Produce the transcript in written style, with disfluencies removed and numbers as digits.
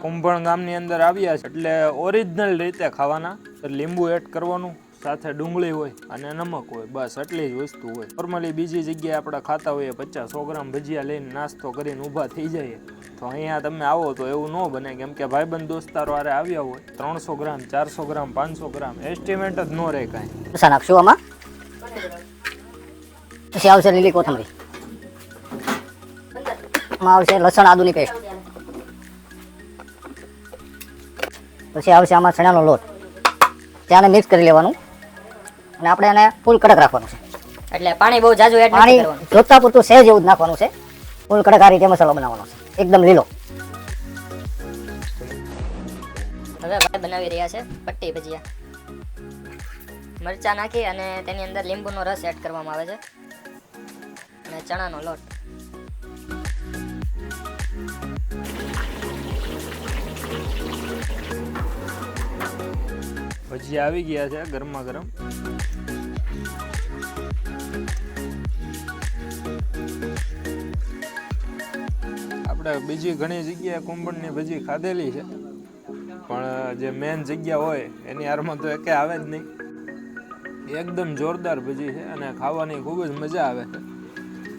કુંભણ ગામની અંદર આવ્યા છે એટલે ઓરિજિનલ રીતે ખાવાના. લીંબુ એડ કરવાનું, સાથે ડુંગળી હોય અને નમક હોય, બસ એટલી જ વસ્તુ હોય. નોર્મલી બીજી જગ્યાએ આપણે ખાતા હોઈએ 50-100 ગ્રામ ભજીયા લઈને નાસ્તો કરીને ઊભા થઈ જઈએ, તો અહીંયા તમે આવો તો એવું ન બને, કેમ કે ભાઈબંધ દોસ્તારો હારે આવ્યા હોય 300 ગ્રામ 400 ગ્રામ 500 ગ્રામ એસ્ટિમેટ જ ન રહે કાંઈ. નાખશું આમાં, પછી આવશે લીલી કોથમરી, આમાં આવશે લસણ આદુની પેસ્ટ, પછી આવશે આમાં ચણાનો લોટ. ત્યાંને મિક્સ કરી લેવાનું અને આપણે એને ફૂલ કડક રાખવાનું છે. એટલે પાણી બહુ જાજુ એડ પાણી નથી કરવાનું, જોતા પૂરતું સહેજ એવું જ નાખવાનું છે. ફૂલ કડક આ રીતે મસાલો બનાવવાનો છે, એકદમ લીલો. હવે ભાઈ બનાવી રહ્યા છે પટ્ટી ભજીયા. મરચાં નાખી અને તેની અંદર લીંબુનો રસ એડ કરવામાં આવે છે અને ચણાનો લોટ. ભજીયા આવી ગયા છે ગરમા ગરમ. આપણે બીજી ઘણી જગ્યાએ કુંભણની ભજી ખાધેલી છે, પણ જે મેન જગ્યા હોય એની હારમાં તો એકે આવે જ નહીં. એકદમ જોરદાર ભજી છે અને ખાવાની ખૂબ જ મજા આવે છે.